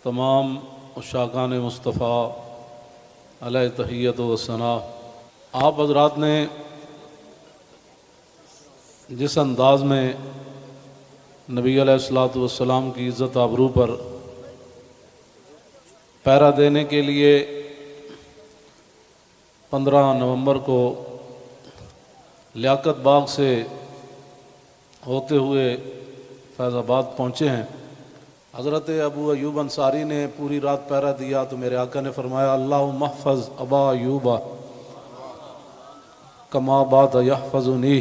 تمام عشاقان مصطفیٰ علیہ تحیت و ثنا، آپ حضرات نے جس انداز میں نبی علیہ الصلوۃ والسلام کی عزت آبرو پر پہرا دینے کے لیے 15 نومبر کو لیاقت باغ سے ہوتے ہوئے فیض آباد پہنچے ہیں، حضرت ابو ایوب انصاری نے پوری رات پہرا دیا تو میرے آقا نے فرمایا اللہم احفظ ابا ایوب کما بات یحفظنی،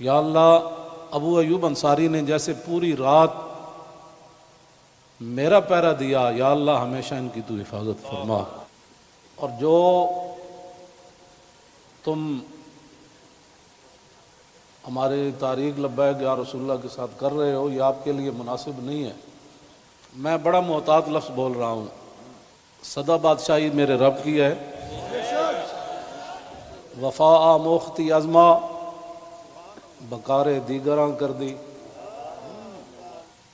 یا اللہ ابو ایوب انصاری نے جیسے پوری رات میرا پہرا دیا، یا اللہ ہمیشہ ان کی تو حفاظت فرما۔ اور جو تم ہمارے تاریخ لبیک یا رسول اللہ کے ساتھ کر رہے ہو، یہ آپ کے لیے مناسب نہیں ہے۔ میں بڑا محتاط لفظ بول رہا ہوں، صدا بادشاہی میرے رب کی ہے، وفا موختی ازما بکار دیگراں کر دی۔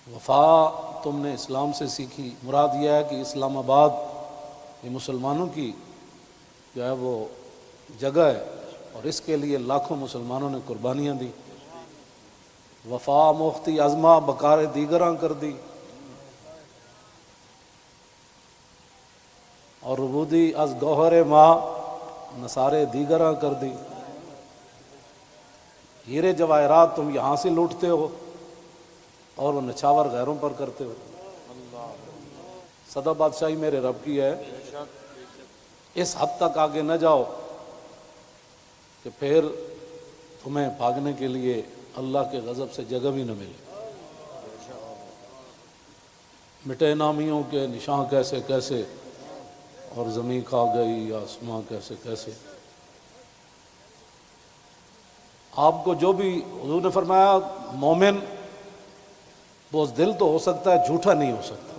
وفا تم نے اسلام سے سیکھی، مراد یہ ہے کہ اسلام آباد یہ مسلمانوں کی جو ہے وہ جگہ ہے اور اس کے لیے لاکھوں مسلمانوں نے قربانیاں دی۔ وفا موختی ازما بکار دیگراں کر دی، اور ربودی از گوہر ماں نثارے دیگراں کر دی۔ ہیرے جواہرات تم یہاں سے لوٹتے ہو اور وہ نچھاور غیروں پر کرتے ہو۔ صدا بادشاہی میرے رب کی ہے، اس حد تک آگے نہ جاؤ کہ پھر تمہیں بھاگنے کے لیے اللہ کے غضب سے جگہ بھی نہ ملے۔ مٹے نامیوں کے نشان کیسے کیسے، اور زمین کھا گئی آسماں کیسے کیسے۔ آپ کو جو بھی حضور نے فرمایا مومن بزدل تو ہو سکتا ہے، جھوٹا نہیں ہو سکتا۔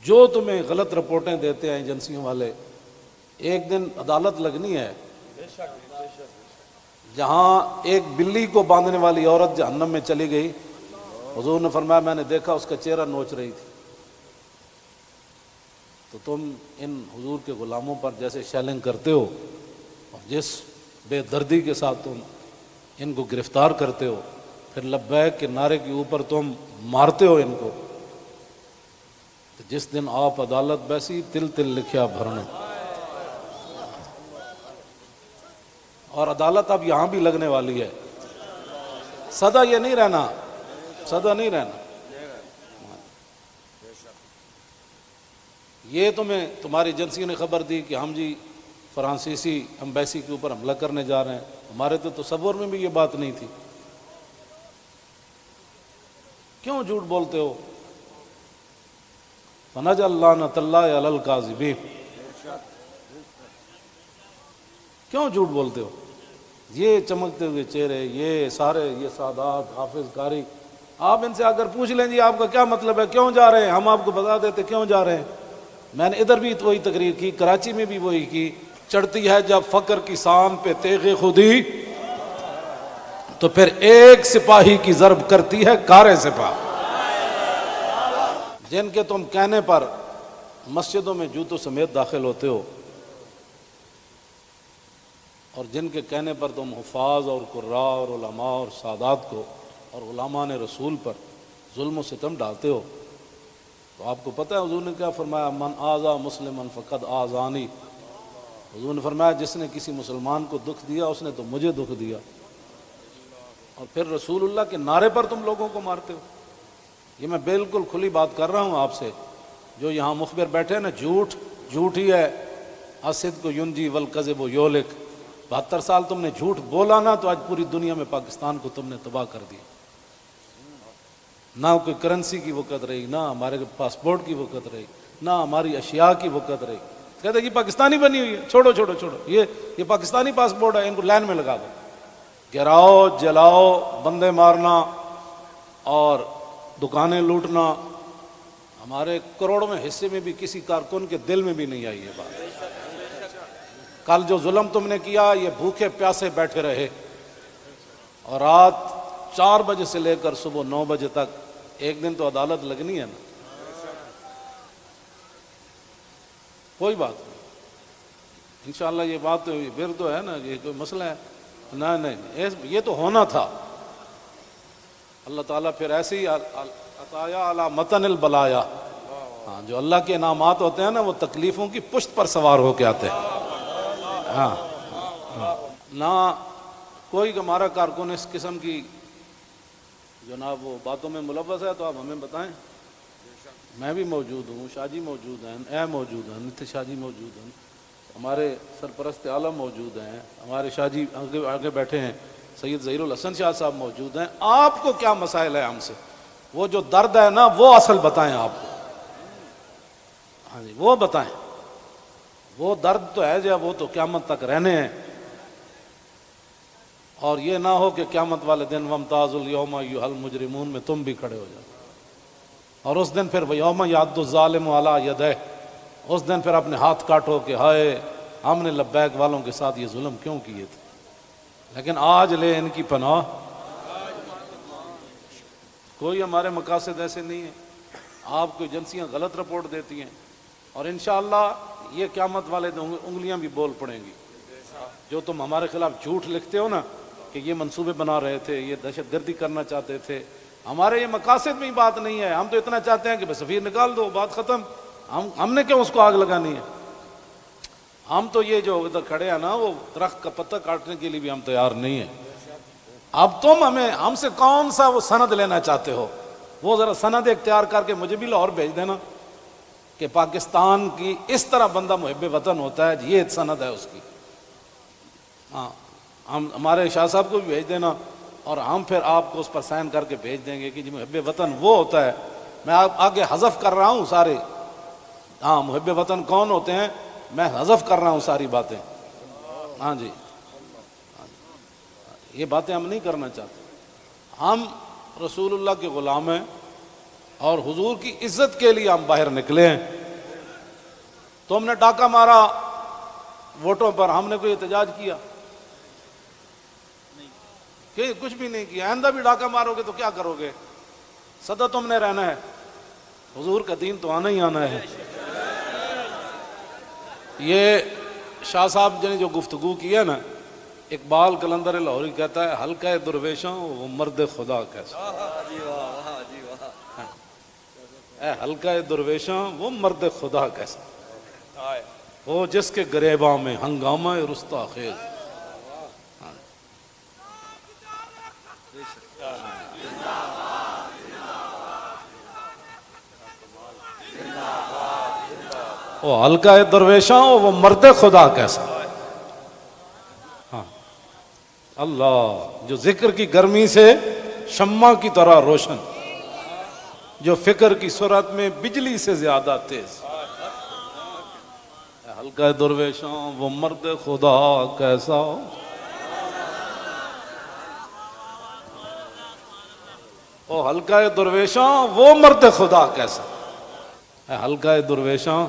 جو تمہیں غلط رپورٹیں دیتے ہیں ایجنسیوں والے، ایک دن عدالت لگنی ہے جہاں ایک بلی کو باندھنے والی عورت جہنم میں چلی گئی، حضور نے فرمایا میں نے دیکھا اس کا چہرہ نوچ رہی تھی۔ تو تم ان حضور کے غلاموں پر جیسے شیلنگ کرتے ہو اور جس بے دردی کے ساتھ تم ان کو گرفتار کرتے ہو، پھر لبیک کے نعرے کے اوپر تم مارتے ہو ان کو، تو جس دن آپ عدالت بیسی تل تل لکھیا بھرنا۔ اور عدالت اب یہاں بھی لگنے والی ہے، سدا یہ نہیں رہنا، سدا نہیں رہنا۔ یہ تمہاری ایجنسیوں نے خبر دی کہ ہم جی فرانسیسی ایمبیسی کے اوپر حملہ کرنے جا رہے ہیں، ہمارے تو تصور میں بھی یہ بات نہیں تھی۔ کیوں جھوٹ بولتے ہو؟ فنجعل لعنۃ اللہ علی الکاذبین، کیوں جھوٹ بولتے ہو؟ یہ چمکتے ہوئے چہرے، یہ سارے یہ سادات حافظ قاری، آپ ان سے اگر پوچھ لیں جی آپ کا کیا مطلب ہے، کیوں جا رہے ہیں، ہم آپ کو بتا دیتے کیوں جا رہے ہیں۔ میں نے ادھر بھی وہی تقریر کی، کراچی میں بھی وہی کی۔ چڑھتی ہے جب فقر کی سام پہ تیغ خودی، تو پھر ایک سپاہی کی ضرب کرتی ہے کارے سپاہ۔ جن کے تم کہنے پر مسجدوں میں جوتوں سمیت داخل ہوتے ہو، اور جن کے کہنے پر تم حفاظ اور قراء اور علماء اور سادات کو اور علماء نے رسول پر ظلم و ستم ڈالتے ہو، تو آپ کو پتہ ہے حضور نے کیا فرمایا؟ من آذا مسلما فقد آذانی۔ حضور نے فرمایا جس نے کسی مسلمان کو دکھ دیا اس نے تو مجھے دکھ دیا۔ اور پھر رسول اللہ کے نعرے پر تم لوگوں کو مارتے ہو۔ یہ میں بالکل کھلی بات کر رہا ہوں آپ سے، جو یہاں مخبر بیٹھے ہیں نا، جھوٹ ہی ہے۔ الصدق ینجی والکذب یہلک۔ 72 سال تم نے جھوٹ بولا نا، تو آج پوری دنیا میں پاکستان کو تم نے تباہ کر دیا۔ نہ کوئی کرنسی کی وقت رہی، نہ ہمارے پاسپورٹ کی وقت رہی، نہ ہماری اشیاء کی وقت رہی۔ کہتے کہ پاکستانی بنی ہوئی ہے، چھوڑو چھوڑو چھوڑو، یہ پاکستانی پاسپورٹ ہے، ان کو لائن میں لگا دو۔ گراؤ، جلاؤ، بندے مارنا اور دکانیں لوٹنا، ہمارے کروڑوں میں حصے میں بھی کسی کارکن کے دل میں بھی نہیں آئی یہ بات۔ کل جو ظلم تم نے کیا، یہ بھوکے پیاسے بیٹھے رہے، اور رات 4 بجے سے لے کر صبح 9 بجے تک ایک دن تو عدالت لگنی ہے نا. کوئی بات نہیں انشاءاللہ. یہ بات تو پھر تو ہے نا یہ کوئی مسئلہ ہے؟ نہیں یہ تو ہونا تھا. اللہ تعالیٰ پھر ایسے ہی عطایا علی متن البلایا. ہاں جو اللہ کے انعامات ہوتے ہیں نا وہ تکلیفوں کی پشت پر سوار ہو کے آتے ہیں. ہاں نہ کوئی ہمارا کارکن اس قسم کی جناب وہ باتوں میں ملوث ہے تو آپ ہمیں بتائیں. میں بھی موجود ہوں, شاہ جی موجود ہیں, اے موجود ہیں, نتیش شاہ جی موجود ہیں, ہمارے سرپرست عالم موجود ہیں, ہمارے شاہ جی آگے بیٹھے ہیں, سید ظہیر الحسن شاہ صاحب موجود ہیں. آپ کو کیا مسائل ہے ہم سے؟ وہ جو درد ہے نا وہ اصل بتائیں آپ کو. ہاں جی وہ بتائیں. وہ درد تو ہے جو وہ تو قیامت تک رہنے ہیں. اور یہ نہ ہو کہ قیامت والے دن وامتاز الیوم ایھا المجرمون میں تم بھی کھڑے ہو جاؤ. اور اس دن پھر یوم یعض الظالم علی یدیہ, اس دن پھر اپنے ہاتھ کاٹو کہ ہائے ہم نے لبیک والوں کے ساتھ یہ ظلم کیوں کیے تھے. لیکن آج لے ان کی پناہ. کوئی ہمارے مقاصد ایسے نہیں ہیں. آپ کو ایجنسیاں غلط رپورٹ دیتی ہیں اور انشاءاللہ یہ قیامت والے دن انگلیاں بھی بول پڑیں گی. جو تم ہمارے خلاف جھوٹ لکھتے ہو نا کہ یہ منصوبے بنا رہے تھے, یہ دہشت گردی کرنا چاہتے تھے, ہمارے یہ مقاصد میں ہی بات نہیں ہے. ہم تو اتنا چاہتے ہیں کہ بس سفیر نکال دو, بات ختم. ہم نے کیوں اس کو آگ لگانی ہے؟ ہم تو یہ جو ادھر کھڑے ہیں نا وہ درخت کا پتہ کاٹنے کے لیے بھی ہم تیار نہیں ہیں. اب تم ہم سے کون سا وہ سند لینا چاہتے ہو؟ وہ ذرا سند اختیار کر کے مجھے بھی لاہور بھیج دینا کہ پاکستان کی اس طرح بندہ محب وطن ہوتا ہے, یہ سند ہے اس کی. ہاں ہمارے شاہ صاحب کو بھی بھیج دینا اور ہم پھر آپ کو اس پر سائن کر کے بھیج دیں گے کہ جی محب وطن وہ ہوتا ہے. میں آگے حذف کر رہا ہوں سارے. ہاں محب وطن کون ہوتے ہیں میں حذف کر رہا ہوں ساری باتیں. ہاں جی یہ باتیں ہم نہیں کرنا چاہتے. ہم رسول اللہ کے غلام ہیں اور حضور کی عزت کے لیے ہم باہر نکلے ہیں. تم نے ڈاکہ مارا ووٹوں پر, ہم نے کوئی احتجاج کیا؟ کہ کچھ بھی نہیں کیا. آئندہ بھی ڈاکہ مارو گے تو کیا کرو گے؟ سدا تم نے رہنا ہے. حضور کا دین تو آنا ہی آنا ہے. یہ شاہ صاحب نے جو گفتگو کی ہے نا, اقبال قلندر لاہوری کہتا ہے ہلکا درویشوں وہ مرد خدا کیسا. اے ہلکا درویشوں وہ مرد خدا کیسا, وہ جس کے گریباں میں ہنگامہ رستا خیز. وہ ہلکا درویشاں وہ مرد خدا کیسا. ہاں اللہ جو ذکر کی گرمی سے شمع کی طرح روشن, جو فکر کی سرعت میں بجلی سے زیادہ تیز. ہلکا درویشاں وہ مرد خدا کیسا. او ہلکا درویشاں وہ مرد خدا کیسا. ہلکا درویشاں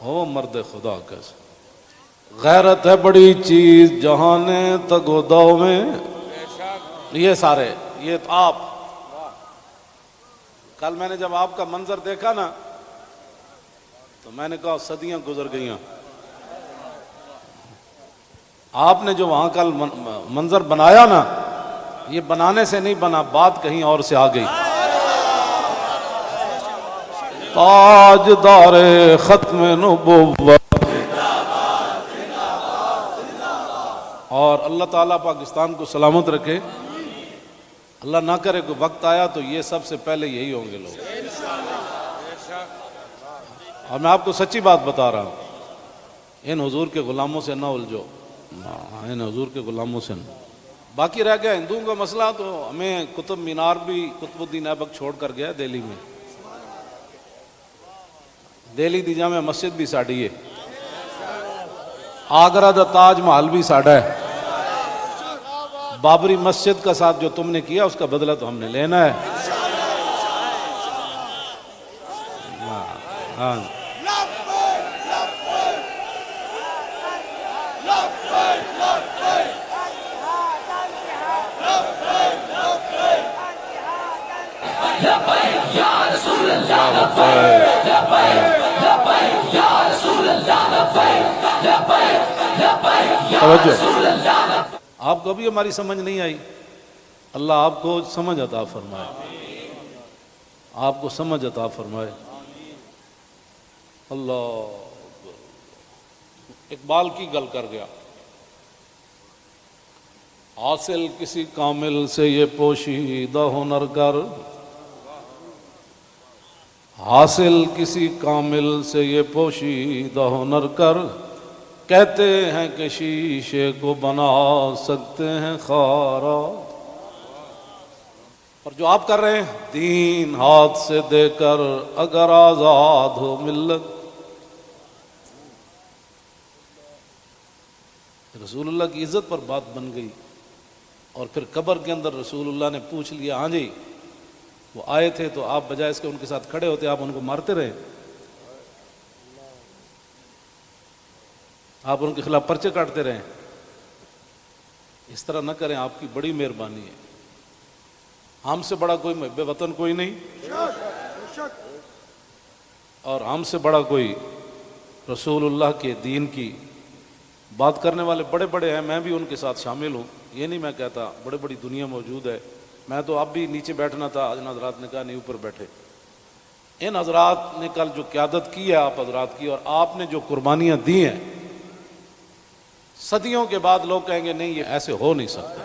وہ مرد خدا کیسا. غیرت ہے بڑی چیز جہانے تگو دو میں. یہ سارے یہ آپ کل میں نے جب آپ کا منظر دیکھا نا تو میں نے کہا صدیاں گزر گئیاں. آپ نے جو وہاں کل منظر بنایا نا یہ بنانے سے نہیں بنا, بات کہیں اور سے آ گئی. تاجدار ختم نبوت. اور اللہ تعالیٰ پاکستان کو سلامت رکھے. اللہ نہ کرے کوئی وقت آیا تو یہ سب سے پہلے یہی ہوں گے لوگ. اور میں آپ کو سچی بات بتا رہا ہوں, ان حضور کے غلاموں سے نہ الجھو, ان حضور کے غلاموں سے نہ. باقی رہ گیا ہندوؤں کا مسئلہ, تو ہمیں قطب مینار بھی قطب الدین ایبک چھوڑ کر گیا دہلی میں. دہلی دی جامع مسجد بھی ساڑی ہے, آگرہ دا تاج محل بھی ساڑا ہے. بابری مسجد کا ساتھ جو تم نے کیا اس کا بدلہ تو ہم نے لینا ہے. ہاں توجہ، آپ کو ابھی ہماری سمجھ نہیں آئی، اللہ آپ کو سمجھ عطا فرمائے، آپ کو سمجھ عطا فرمائے۔ اللہ اقبال کی گل کر گیا، حاصل کسی کامل سے یہ پوشیدہ ہنر کر، حاصل کسی کامل سے یہ پوشیدہ ہنر کر، کہتے ہیں کہ شیشے کو بنا سکتے ہیں خارا۔ اور جو آپ کر رہے ہیں، دین ہاتھ سے دے کر اگر آزاد ہو ملت۔ رسول اللہ کی عزت پر بات بن گئی، اور پھر قبر کے اندر رسول اللہ نے پوچھ لیا، ہاں جی وہ آئے تھے تو آپ بجائے اس کے ان کے ساتھ کھڑے ہوتے، آپ ان کو مارتے رہے، آپ ان کے خلاف پرچے کاٹتے رہے۔ اس طرح نہ کریں، آپ کی بڑی مہربانی ہے، ہم سے بڑا کوئی محب وطن کوئی نہیں، اور ہم سے بڑا کوئی رسول اللہ کے دین کی بات کرنے والے بڑے بڑے ہیں، میں بھی ان کے ساتھ شامل ہوں، یہ نہیں میں کہتا، بڑی بڑی دنیا موجود ہے، میں تو اب بھی نیچے بیٹھنا تھا، ان حضرات نے کہا نہیں اوپر بیٹھے۔ ان حضرات نے کل جو قیادت کی ہے آپ حضرات کی، اور آپ نے جو قربانیاں دی ہیں، صدیوں کے بعد لوگ کہیں گے نہیں یہ ایسے ہو نہیں سکتا،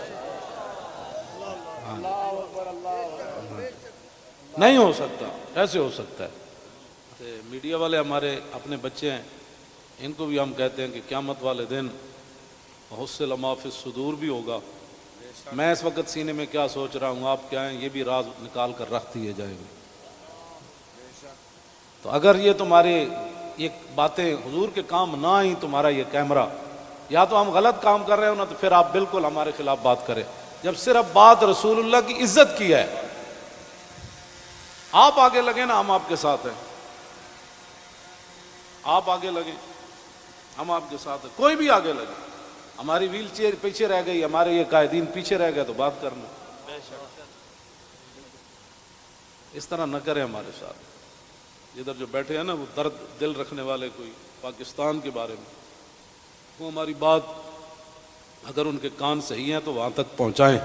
نہیں ہو سکتا، ایسے ہو سکتا ہے۔ میڈیا والے ہمارے اپنے بچے ہیں، ان کو بھی ہم کہتے ہیں کہ قیامت والے دن حصل ما فی الصدور بھی ہوگا۔ میں اس وقت سینے میں کیا سوچ رہا ہوں، آپ کیا ہیں، یہ بھی راز نکال کر رکھ دیے جائیں گے۔ تو اگر یہ تمہاری یہ باتیں حضور کے کام نہ آئیں، تمہارا یہ کیمرہ، یا تو ہم غلط کام کر رہے ہو نا، تو پھر آپ بالکل ہمارے خلاف بات کریں۔ جب صرف بات رسول اللہ کی عزت کی ہے، آپ آگے لگیں نا، ہم آپ کے ساتھ ہیں، آپ آگے لگیں، ہم آپ کے ساتھ ہیں، کوئی بھی آگے لگے۔ ہماری ویل چیئر پیچھے رہ گئی، ہمارے یہ قائدین پیچھے رہ گئے، تو بات کرنا، اس طرح نہ کریں ہمارے ساتھ۔ ادھر جو بیٹھے ہیں نا، وہ درد دل رکھنے والے، کوئی پاکستان کے بارے میں، وہ ہماری بات اگر ان کے کان صحیح ہیں تو وہاں تک پہنچائیں۔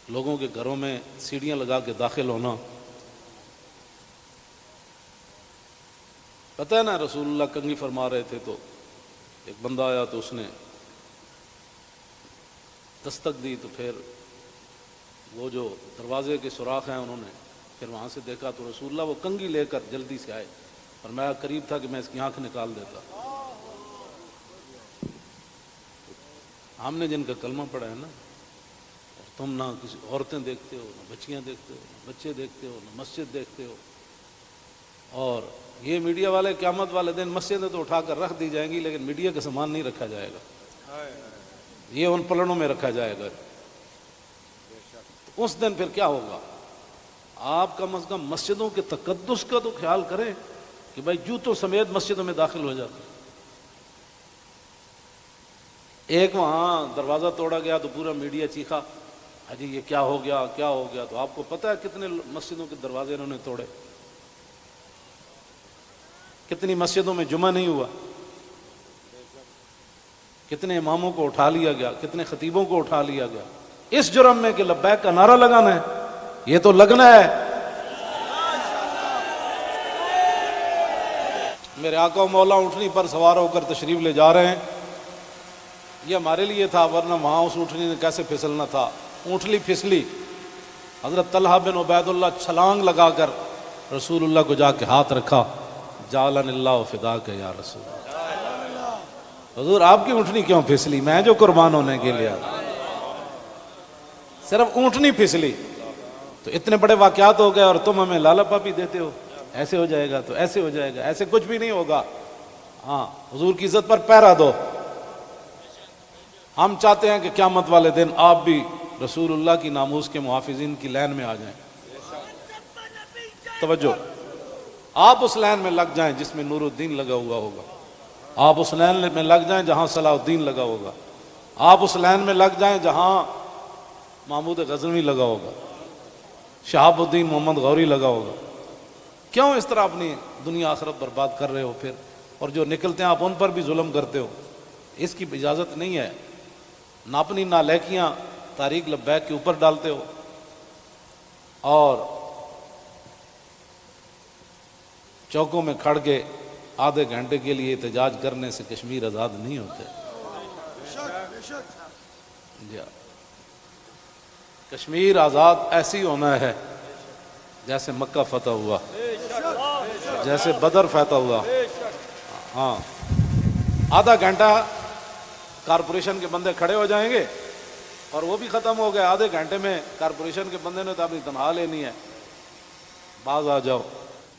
لوگوں کے گھروں میں سیڑھیاں لگا کے داخل ہونا، پتہ ہے نا، رسول اللہ کنگھی فرما رہے تھے تو ایک بندہ آیا تو اس نے دستک دی، تو پھر وہ جو دروازے کے سوراخ ہیں انہوں نے پھر وہاں سے دیکھا تو رسول اللہ وہ کنگھی لے کر جلدی سے آئے، اور میں قریب تھا کہ میں اس کی آنکھ نکال دیتا۔ ہم نے جن کا کلمہ پڑھا ہے نا، اور تم نہ کسی عورتیں دیکھتے ہو، نہ بچیاں دیکھتے ہو، نہ بچے دیکھتے ہو، نہ مسجد دیکھتے ہو، اور یہ میڈیا والے قیامت والے دن مسجدیں تو اٹھا کر رکھ دی جائیں گی، لیکن میڈیا کا سامان نہیں رکھا جائے گا، یہ ان پلڑوں میں رکھا جائے گا۔ اس دن پھر کیا ہوگا؟ آپ کم از کم مسجدوں کے تقدس کا تو خیال کریں کہ بھائی جوتوں سمیت مسجدوں میں داخل ہو جاتے۔ ایک وہاں دروازہ توڑا گیا تو پورا میڈیا چیخا، حجی یہ کیا ہو گیا، کیا ہو گیا؟ تو آپ کو پتہ ہے کتنے مسجدوں کے دروازے انہوں نے توڑے، کتنی مسجدوں میں جمعہ نہیں ہوا، کتنے اماموں کو اٹھا لیا گیا، کتنے خطیبوں کو اٹھا لیا گیا، اس جرم میں کہ لبیک کا نعرہ لگانا ہے، یہ تو لگنا ہے۔ میرے آقا و مولا اونٹنی پر سوار ہو کر تشریف لے جا رہے ہیں، یہ ہمارے لیے تھا، ورنہ وہاں اس اونٹنی نے کیسے پھسلنا تھا۔ اونٹنی پھسلی، حضرت طلحہ بن عبید اللہ چھلانگ لگا کر رسول اللہ کو جا کے ہاتھ رکھا، جعلن اللہ فداک یا رسول اللہ، حضور آپ کی اونٹنی کیوں پھسلی؟ میں جو قربان ہونے کے لیے، صرف اونٹنی پھسلی تو اتنے بڑے واقعات ہو گئے، اور تم ہمیں لالا پاپی دیتے ہو، ایسے ہو جائے گا تو ایسے ہو جائے گا، ایسے کچھ بھی نہیں ہوگا۔ ہاں، حضور کی عزت پر پہرا دو۔ ہم چاہتے ہیں کہ قیامت والے دن آپ بھی رسول اللہ کی ناموس کے محافظین کی لائن میں آ جائیں۔ توجہ، آپ اس لائن میں لگ جائیں جس میں نور الدین لگا ہوا ہوگا، آپ اس لائن میں لگ جائیں جہاں صلاح الدین لگا ہوگا، آپ اس لائن میں لگ جائیں جہاں محمود غزنوی لگا ہوگا، شہاب الدین محمد غوری لگا ہوگا. کیوں اس طرح اپنی دنیا آخرت برباد کر رہے ہو پھر؟ اور جو نکلتے ہیں آپ ان پر بھی ظلم کرتے ہو. اس کی اجازت نہیں ہے. نہ اپنی نالائکیاں طریق لبیک کے اوپر ڈالتے ہو اور چوکوں میں کھڑ کے آدھے گھنٹے کے لیے احتجاج کرنے سے کشمیر آزاد نہیں ہوتے. جی کشمیر آزاد ایسی ہونا ہے جیسے مکہ فتح ہوا، جیسے بدر فتح ہوا. ہاں آدھا گھنٹہ کارپوریشن کے بندے کھڑے ہو جائیں گے اور وہ بھی ختم ہو گئے. آدھے گھنٹے میں کارپوریشن کے بندے نے تو اپنی تنخواہ لینی ہے. باز آ جاؤ،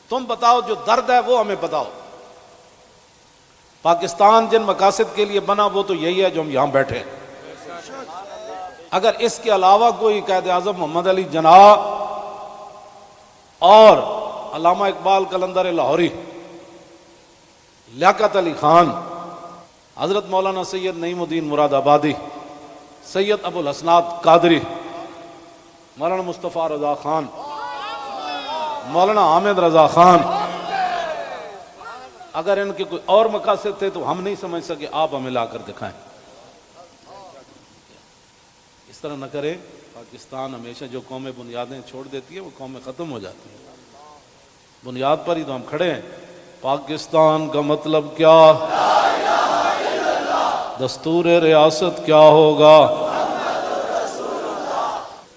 تم بتاؤ جو درد ہے وہ ہمیں بتاؤ. پاکستان جن مقاصد کے لیے بنا وہ تو یہی ہے جو ہم یہاں بیٹھے ہیں. اگر اس کے علاوہ کوئی قائد اعظم محمد علی جناح اور علامہ اقبال قلندر لاہوری، لیاقت علی خان، حضرت مولانا سید نعیم الدین مراد آبادی، سید ابو الحسنات قادری، مولانا مصطفیٰ رضا خان، مولانا حامد رضا خان، اگر ان کے کوئی اور مقاصد تھے تو ہم نہیں سمجھ سکے. آپ ہمیں لا کر دکھائیں. اس طرح نہ کریں. پاکستان ہمیشہ جو قومیں بنیادیں چھوڑ دیتی ہیں وہ قومیں ختم ہو جاتی ہیں. بنیاد پر ہی تو ہم کھڑے ہیں. پاکستان کا مطلب کیا؟ دستور ریاست کیا ہوگا؟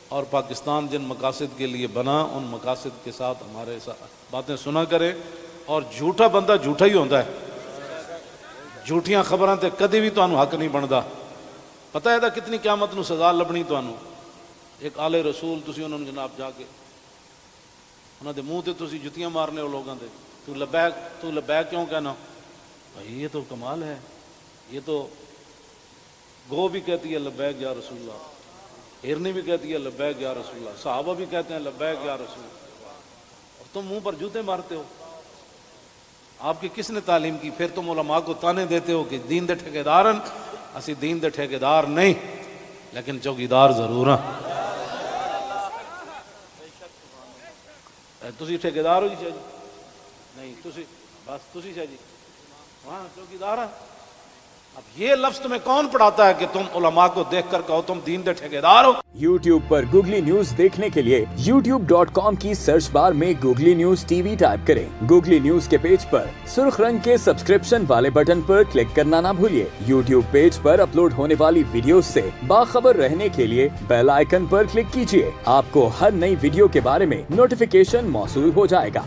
اور پاکستان جن مقاصد کے لیے بنا ان مقاصد کے ساتھ ہمارے ساتھ باتیں سنا کرے. اور جھوٹا بندہ جھوٹا ہی ہوتا ہے. جھوٹیاں خبراں تے کدی بھی تانوں حق نہیں بندا. پتہ ہے کتنی قیامت نو سزا لبنی تانوں. ایک آل رسول تسی انہوں نے جناب جا کے انہاں دے منہ تے تسی جتیاں مارنے ہو لوگاں دے. تو لبیک کیوں کہنا؟ بھائی یہ تو کمال ہے. یہ تو گو بھی کہتی ہے لبیک یا رسول اللہ، ہرنی بھی کہتی ہے لبیک یا رسول اللہ، صحابہ بھی کہتے ہیں لبیک یا رسول اللہ، اور تم منہ پر جوتے مارتے ہو. آپ کی کس نے تعلیم کی؟ پھر تم علماء کو تانے دیتے ہو کہ دین دے ٹھیکیدارن. اسی دین دے ٹھیکیدار نہیں لیکن چوکیدار ضرور ہیں. تسی ٹھیکیدار ہو جی؟ شاہ جی نہیں، تسی بس تسی شاہ جی وہاں چوکیدار ہیں. اب یہ لفظ تمہیں کون پڑھاتا ہے کہ تم علماء کو دیکھ کر کہو تم دین دے ٹھیکیدار ہو؟ YouTube پر گوگلی نیوز دیکھنے کے لیے youtube.com کی سرچ بار میں googly news T V type کریں. گوگلی نیوز کے پیج پر سرخ رنگ کے سبسکرپشن والے بٹن پر کلک کرنا نہ بھولیے. YouTube پیج پر اپلوڈ ہونے والی ویڈیوز سے باخبر رہنے کے لیے بیل آئیکن پر کلک کیجیے. آپ کو ہر نئی ویڈیو کے بارے میں نوٹیفیکیشن موصول ہو جائے گا.